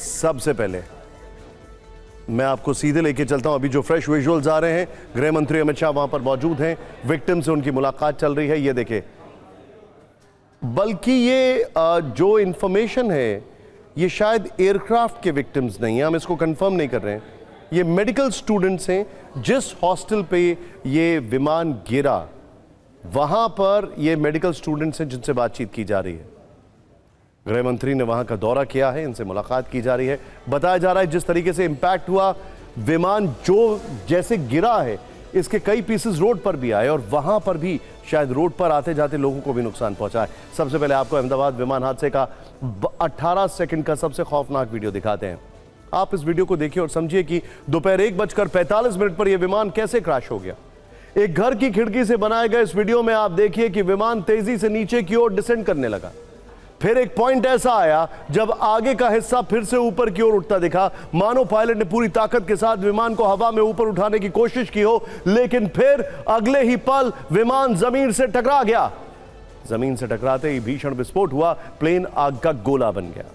सबसे पहले मैं आपको सीधे लेके चलता हूं। अभी जो फ्रेश विजुअल्स आ रहे हैं, गृह मंत्री अमित शाह वहां पर मौजूद हैं, विक्टिम से उनकी मुलाकात चल रही है। ये देखें, बल्कि ये जो इंफॉर्मेशन है ये शायद एयरक्राफ्ट के विक्टिम्स नहीं है, हम इसको कंफर्म नहीं कर रहे हैं। ये मेडिकल स्टूडेंट्स हैं। जिस हॉस्टल पे ये विमान गिरा वहां पर ये मेडिकल स्टूडेंट्स हैं जिनसे बातचीत की जा रही है। गृह मंत्री ने वहां का दौरा किया है, इनसे मुलाकात की जा रही है। बताया जा रहा है जिस तरीके से इंपैक्ट हुआ, विमान जो जैसे गिरा है इसके कई पीसेस रोड पर भी आए और वहां पर भी शायद रोड पर आते जाते लोगों को भी नुकसान पहुंचा है। सबसे पहले आपको अहमदाबाद विमान हादसे का 18 सेकंड का सबसे खौफनाक वीडियो दिखाते हैं। आप इस वीडियो को देखिए और समझिए कि दोपहर 1:45 पर यह विमान कैसे क्रैश हो गया। एक घर की खिड़की से बनाए गए इस वीडियो में आप देखिए कि विमान तेजी से नीचे की ओर डिसेंड करने लगा। फिर एक पॉइंट ऐसा आया जब आगे का हिस्सा फिर से ऊपर की ओर उठता दिखा, मानो पायलट ने पूरी ताकत के साथ विमान को हवा में ऊपर उठाने की कोशिश की हो, लेकिन फिर अगले ही पल विमान जमीन से टकरा गया। जमीन से टकराते ही भीषण विस्फोट हुआ, प्लेन आग का गोला बन गया।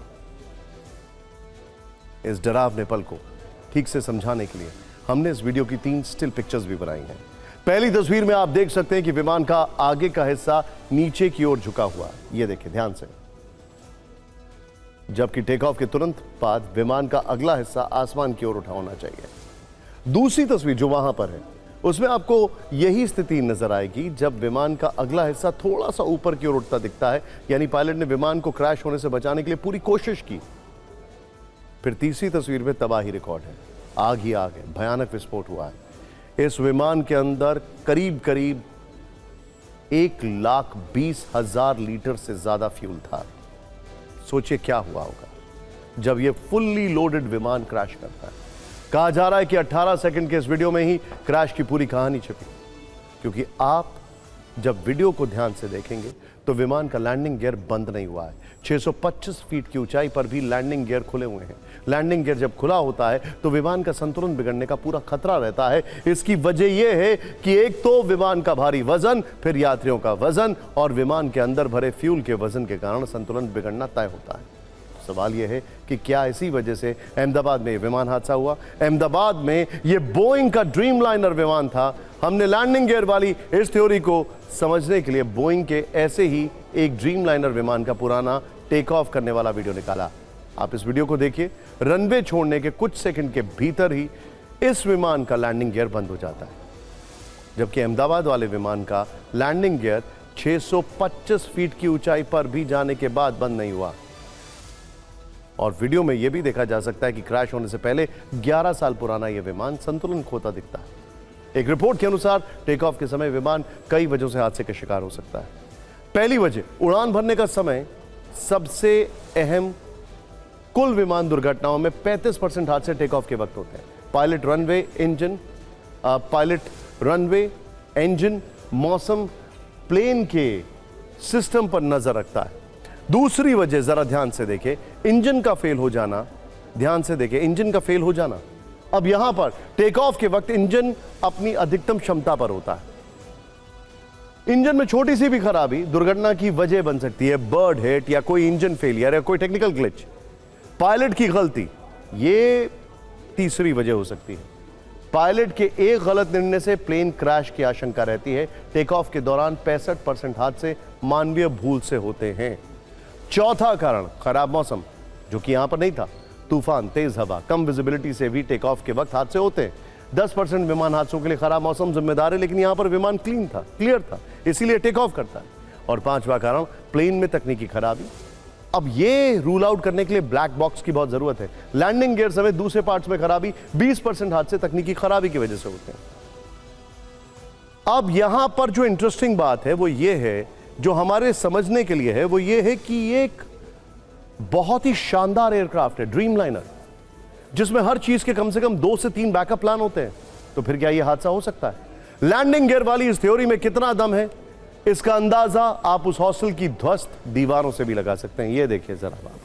इस डरावने पल को ठीक से समझाने के लिए हमने इस वीडियो की 3 स्टिल पिक्चर्स भी बनाई हैं। पहली तस्वीर में आप देख सकते हैं कि विमान का आगे का हिस्सा नीचे की ओर झुका हुआ। यह देखिए ध्यान से, जबकि टेक ऑफ के तुरंत बाद विमान का अगला हिस्सा आसमान की ओर उठा होना चाहिए। दूसरी तस्वीर जो वहां पर है उसमें आपको यही स्थिति नजर आएगी जब विमान का अगला हिस्सा थोड़ा सा ऊपर की ओर उठता दिखता है, यानी पायलट ने विमान को क्रैश होने से बचाने के लिए पूरी कोशिश की। फिर तीसरी तस्वीर में तबाही रिकॉर्ड है, आग ही आग है, भयानक विस्फोट हुआ है। इस विमान के अंदर करीब करीब 1,20,000 लीटर से ज्यादा फ्यूल था। सोचिए क्या हुआ होगा जब यह फुल्ली लोडेड विमान क्रैश करता है। कहा जा रहा है कि 18 सेकंड के इस वीडियो में ही क्रैश की पूरी कहानी छिपी, क्योंकि आप जब वीडियो को ध्यान से देखेंगे तो विमान का लैंडिंग गियर बंद नहीं हुआ है। 625 फीट की ऊंचाई पर भी लैंडिंग गियर खुले हुए हैं। लैंडिंग गियर जब खुला होता है तो विमान का संतुलन बिगड़ने का पूरा खतरा रहता है। इसकी वजह यह है कि एक तो विमान का भारी वजन, फिर यात्रियों का वजन और विमान के अंदर भरे फ्यूल के वजन के कारण संतुलन बिगड़ना तय होता है। सवाल यह है कि क्या इसी वजह से अहमदाबाद में विमान हादसा हुआ? अहमदाबाद में यह बोइंग का ड्रीमलाइनर विमान था। हमने लैंडिंग गियर वाली इस थ्योरी को समझने के लिए बोइंग के ऐसे ही एक ड्रीमलाइनर विमान का पुराना टेक ऑफ करने वाला वीडियो निकाला। आप इस वीडियो को देखिए। रनवे छोड़ने के कुछ सेकंड के भीतर ही इस विमान का लैंडिंग गियर बंद हो जाता है, जबकि अहमदाबाद वाले विमान का लैंडिंग गियर 625 फीट की ऊंचाई पर भी जाने के बाद बंद नहीं हुआ। और वीडियो में यह भी देखा जा सकता है कि क्रैश होने से पहले 11 साल पुराना यह विमान संतुलन खोता दिखता है। एक रिपोर्ट के अनुसार टेक ऑफ के समय विमान कई वजहों से हादसे का शिकार हो सकता है। पहली वजह, उड़ान भरने का समय सबसे अहम। कुल विमान दुर्घटनाओं में 35% हादसे टेक ऑफ के वक्त होते हैं। पायलट रनवे, इंजन, मौसम, प्लेन के सिस्टम पर नजर रखता है। दूसरी वजह जरा ध्यान से देखें, इंजन का फेल हो जाना। ध्यान से देखें, इंजन का फेल हो जाना। अब यहां पर टेक ऑफ के वक्त इंजन अपनी अधिकतम क्षमता पर होता है। इंजन में छोटी सी भी खराबी दुर्घटना की वजह बन सकती है। बर्ड हिट या कोई इंजन फेलियर या कोई टेक्निकल ग्लिच, पायलट की गलती, ये तीसरी वजह हो सकती है। पायलट के एक गलत निर्णय से प्लेन क्रैश की आशंका रहती है। टेक ऑफ के दौरान 65% हादसे मानवीय भूल से होते हैं। चौथा कारण, खराब मौसम, जो कि यहां पर नहीं था। तूफान, तेज हवा, कम विजिबिलिटी से भी टेक ऑफ के वक्त हादसे होते हैं। 10% विमान हादसों के लिए खराब मौसम जिम्मेदार है, लेकिन यहां पर विमान क्लियर था, इसीलिए टेक ऑफ करता है। और पांचवा कारण, प्लेन में तकनीकी खराबी। अब ये रूल आउट करने के लिए ब्लैक बॉक्स की बहुत जरूरत है। लैंडिंग गियर समेत दूसरे पार्ट्स में खराबी, 20% हादसे तकनीकी खराबी की वजह से होते हैं। अब यहां पर जो इंटरेस्टिंग बात है वो ये है, जो हमारे समझने के लिए है वो ये है कि ये एक बहुत ही शानदार एयरक्राफ्ट है, ड्रीमलाइनर, जिसमें हर चीज के कम से कम 2 से 3 बैकअप प्लान होते हैं। तो फिर क्या यह हादसा हो सकता है? लैंडिंग गियर वाली इस थ्योरी में कितना दम है, इसका अंदाजा आप उस हॉस्टल की ध्वस्त दीवारों से भी लगा सकते हैं। ये देखिए जरा बात,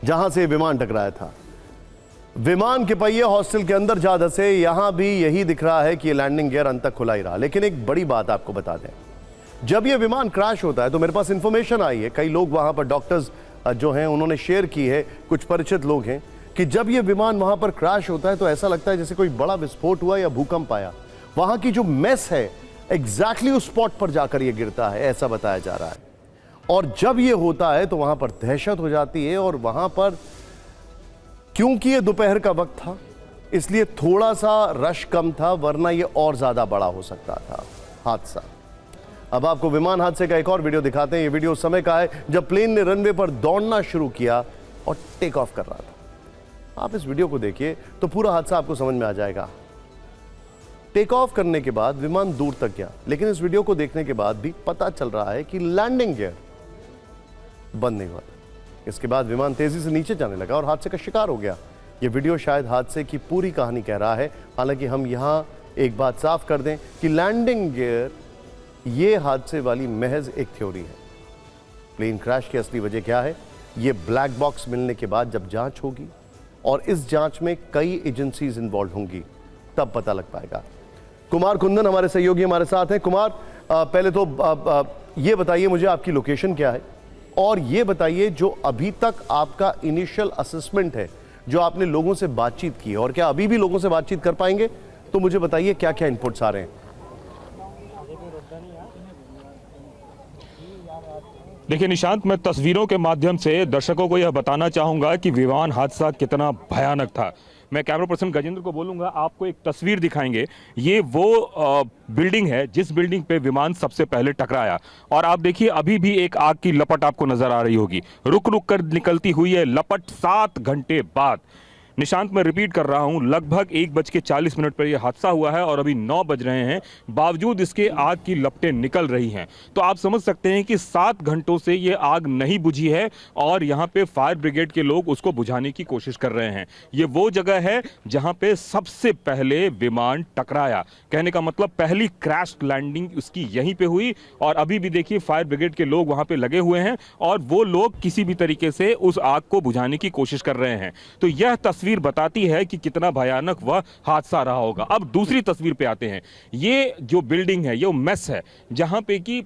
जहां से विमान टकराया था, विमान के पहिए हॉस्टल के अंदर जा धंसे। यहां भी यही दिख रहा है कि लैंडिंग गियर अंत तक खुला ही रहा। लेकिन एक बड़ी बात आपको बता दें, जब यह विमान क्रैश होता है तो मेरे पास इंफॉर्मेशन आई है, कई लोग वहां पर डॉक्टर्स जो हैं उन्होंने शेयर की है, कुछ परिचित लोग हैं, कि जब ये विमान वहां पर क्रैश होता है तो ऐसा लगता है जैसे कोई बड़ा विस्फोट हुआ या भूकंप आया। वहां की जो मेस है एग्जैक्टली उस स्पॉट पर जाकर ये गिरता है, ऐसा बताया जा रहा है। और जब ये होता है तो वहां पर दहशत हो जाती है, और वहां पर क्योंकि ये दोपहर का वक्त था इसलिए थोड़ा सा रश कम था, वरना ये और ज्यादा बड़ा हो सकता था हादसा। अब आपको विमान हादसे का एक और वीडियो दिखाते हैं। ये वीडियो उस समय का है जब प्लेन ने रनवे पर दौड़ना शुरू किया और टेक ऑफ कर रहा था। आप इस वीडियो को देखिए तो पूरा हादसा आपको समझ में आ जाएगा। टेक ऑफ करने के बाद विमान दूर तक गया, लेकिन इस वीडियो को देखने के बाद भी पता चल रहा है कि लैंडिंग गियर बंद नहीं हुआ। इसके बाद विमान तेजी से नीचे जाने लगा और हादसे का शिकार हो गया। यह वीडियो शायद हादसे की पूरी कहानी कह रहा है। हालांकि हम यहां एक बात साफ कर दें कि लैंडिंग गियर ये हादसे वाली महज एक थ्योरी है। प्लेन क्रैश की असली वजह क्या है, ये ब्लैक बॉक्स मिलने के बाद जब जांच होगी और इस जांच में कई एजेंसीज इन्वॉल्व होंगी, तब पता लग पाएगा। कुमार कुंदन हमारे सहयोगी हमारे साथ हैं। कुमार, पहले तो ये बताइए मुझे आपकी लोकेशन क्या है, और ये बताइए जो अभी तक आपका इनिशियल असेसमेंट है, जो आपने लोगों से बातचीत की है, और क्या अभी भी लोगों से बातचीत कर पाएंगे, तो मुझे बताइए क्या क्या इनपुट्स आ रहे हैं। देखिए निशांत, मैं तस्वीरों के माध्यम से दर्शकों को यह बताना चाहूंगा कि विमान हादसा कितना भयानक था। मैं कैमरा पर्सन गजेंद्र को बोलूंगा, आपको एक तस्वीर दिखाएंगे। ये वो बिल्डिंग है जिस बिल्डिंग पे विमान सबसे पहले टकराया, और आप देखिए अभी भी एक आग की लपट आपको नजर आ रही होगी। रुक रुक कर निकलती हुई है लपट 7 घंटे बाद। निशांत, मैं रिपीट कर रहा हूं, लगभग 1:40 पर यह हादसा हुआ है और अभी 9 बज रहे हैं, बावजूद इसके आग की लपटें निकल रही हैं। तो आप समझ सकते हैं कि 7 घंटों से यह आग नहीं बुझी है और यहां पे फायर ब्रिगेड के लोग उसको बुझाने की कोशिश कर रहे हैं। यह वो जगह है जहां पे सबसे पहले विमान टकराया। कहने का मतलब पहली क्रैश लैंडिंग उसकी यहीं पे हुई, और अभी भी देखिए फायर ब्रिगेड के लोग वहां पे लगे हुए हैं और वो लोग किसी भी तरीके से उस आग को बुझाने की कोशिश कर रहे हैं। तो यह तस्वीर बताती है कि कितना भयानक वह हादसा रहा होगा। अब दूसरी तस्वीर पे आते हैं। ये जो बिल्डिंग है, ये मेस है जहां पे कि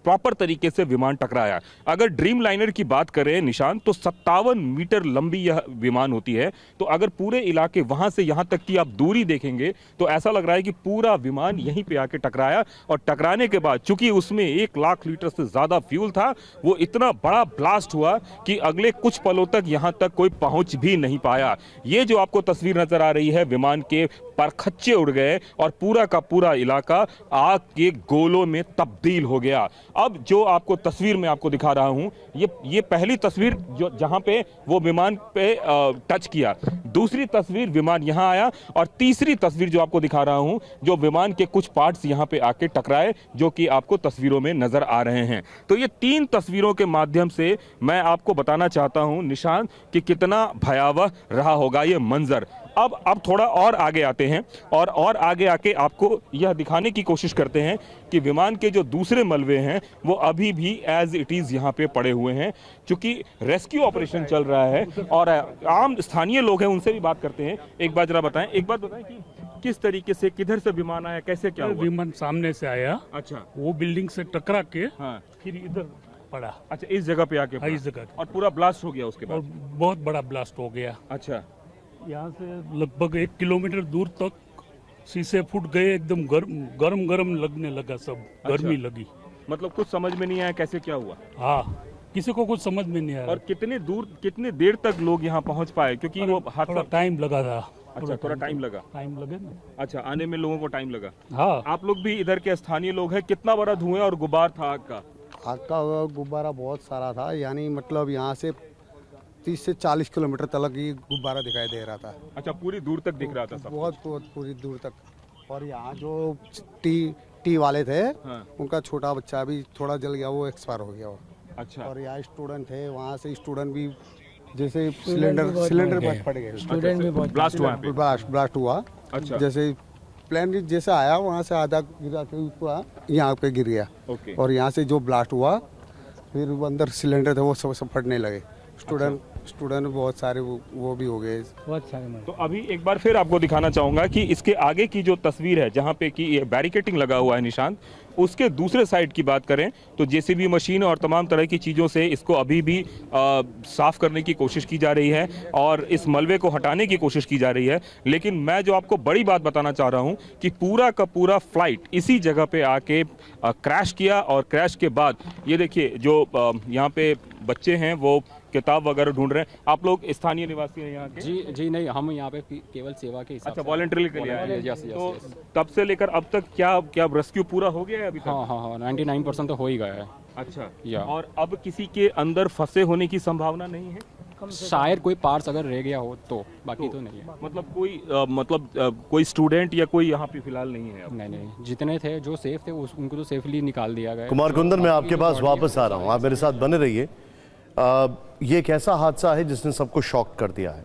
प्रॉपर तरीके से विमान टकराया। अगर ड्रीम लाइनर की बात करें निशान, तो 57 मीटर लंबी यह विमान होती है। तो अगर पूरे इलाके वहां से यहां तक की आप दूरी देखेंगे तो ऐसा लग रहा है कि पूरा विमान यहीं पे आके टकराया, और टकराने के बाद चूंकि उसमें 1 लाख लीटर से ज्यादा फ्यूल था, वो इतना बड़ा ब्लास्ट हुआ कि अगले कुछ पलों तक यहां तक कोई पहुंच भी नहीं पाया। ये जो आपको तस्वीर नजर आ रही है, विमान के परखच्चे उड़ गए और पूरा का पूरा इलाका आग के गोलों में तब्दील हो गया। अब जो आपको तस्वीर में आपको दिखा रहा हूं, ये पहली तस्वीर जो जहां पे वो विमान पे टच किया, दूसरी तस्वीर विमान यहां आया, और तीसरी तस्वीर जो आपको दिखा रहा हूं, जो विमान के कुछ पार्ट्स यहां पे आके टकराए, जो कि आपको तस्वीरों में नजर आ रहे हैं। तो ये 3 तस्वीरों के माध्यम से मैं आपको बताना चाहता हूं निशान कि कितना भयावह रहा होगा ये मंजर। अब थोड़ा और आगे आते हैं और आगे आके आपको यह दिखाने की कोशिश करते हैं कि विमान के जो दूसरे मलबे हैं वो अभी भी एज इट इज यहाँ पे पड़े हुए हैं, क्योंकि रेस्क्यू ऑपरेशन चल रहा है। और आम स्थानीय लोग हैं, उनसे भी बात करते हैं। एक बात बताएं कि किस तरीके से, किधर से विमान आया, कैसे क्या हुआ? विमान सामने से आया। अच्छा, वो बिल्डिंग से टकरा के हाँ, फिर इधर पड़ा। अच्छा, इस जगह पे आके हाँ, इस जगह और पूरा ब्लास्ट हो गया उसके और बाद? बहुत बड़ा ब्लास्ट हो गया। अच्छा, यहाँ से लगभग 1 किलोमीटर दूर तक शीशे फूट गए, एकदम गरम लगने लगा, सब गर्मी लगी। मतलब कुछ समझ में नहीं आया कैसे क्या हुआ? हाँ, किसी को कुछ समझ में नहीं आया। और कितने देर तक लोग यहाँ पहुँच पाए, क्योंकि वो थोड़ा टाइम लगा था। अच्छा, थोड़ा टाइम लगा ना। अच्छा, आने में लोगों को टाइम लगा। हाँ, आप लोग भी इधर के स्थानीय लोग हैं, कितना बड़ा धुएं और गुबार था आग का? आग का गुब्बारा बहुत सारा था, यानी मतलब यहाँ से 30 से 40 किलोमीटर तक ये गुब्बारा दिखाई दे रहा था। अच्छा, पूरी दूर तक दिख रहा था सब? बहुत पूरी दूर तक। और यहाँ जो टी वाले थे, हाँ। उनका छोटा बच्चा भी थोड़ा जल गया, वो एक्सपायर हो गया। अच्छा, और यहाँ स्टूडेंट थे, वहाँ से स्टूडेंट भी जैसे सिलेंडर फट गए, स्टूडेंट भी ब्लास्ट हुआ पे? ब्लास्ट हुआ। अच्छा, जैसे प्लेन जैसे आया, वहाँ से आधा गिरा के ऊपर यहाँ पे गिर गया। ओके। और यहाँ से जो ब्लास्ट हुआ, फिर वो अंदर सिलेंडर थे वो सब फटने लगे। स्टूडेंट बहुत सारे वो भी हो गए। तो अभी एक बार फिर आपको दिखाना चाहूंगा कि इसके आगे की जो तस्वीर है जहां पे कि ये बैरिकेटिंग लगा हुआ है निशांत, उसके दूसरे साइड की बात करें तो जेसीबी मशीन और तमाम तरह की चीज़ों से इसको अभी भी साफ करने की कोशिश की जा रही है और इस मलबे को हटाने की कोशिश की जा रही है। लेकिन मैं जो आपको बड़ी बात बताना चाह रहा हूं कि पूरा का पूरा फ्लाइट इसी जगह पे आके क्रैश किया और क्रैश के बाद ये देखिए जो यहाँ पे बच्चे हैं वो किताब वगैरह ढूंढ रहे हैं। आप लोग स्थानीय निवासी हैं यहाँ के? जी नहीं, हम यहाँ पे केवल सेवा के हिसाब अच्छा, से वॉलंटरी के लिए आए हैं। यस तो यस। तब से लेकर अब तक क्या रेस्क्यू पूरा हो गया है अभी तक? हाँ 99% तो हो ही गया है। अच्छा, या और अब किसी के अंदर फंसे होने की संभावना नहीं है? शायद कोई पार्ट्स अगर रह गया हो तो, बाकी तो नहीं है। मतलब कोई स्टूडेंट या कोई यहाँ पे फिलहाल नहीं है अब? नहीं, जितने थे जो सेफ थे उनको तो सेफली निकाल दिया गया है। कुमार कुंदन, मैं आपके पास वापस आ रहा हूँ, आप मेरे साथ बने रहिए। ये एक ऐसा हादसा है जिसने सबको शॉक कर दिया है।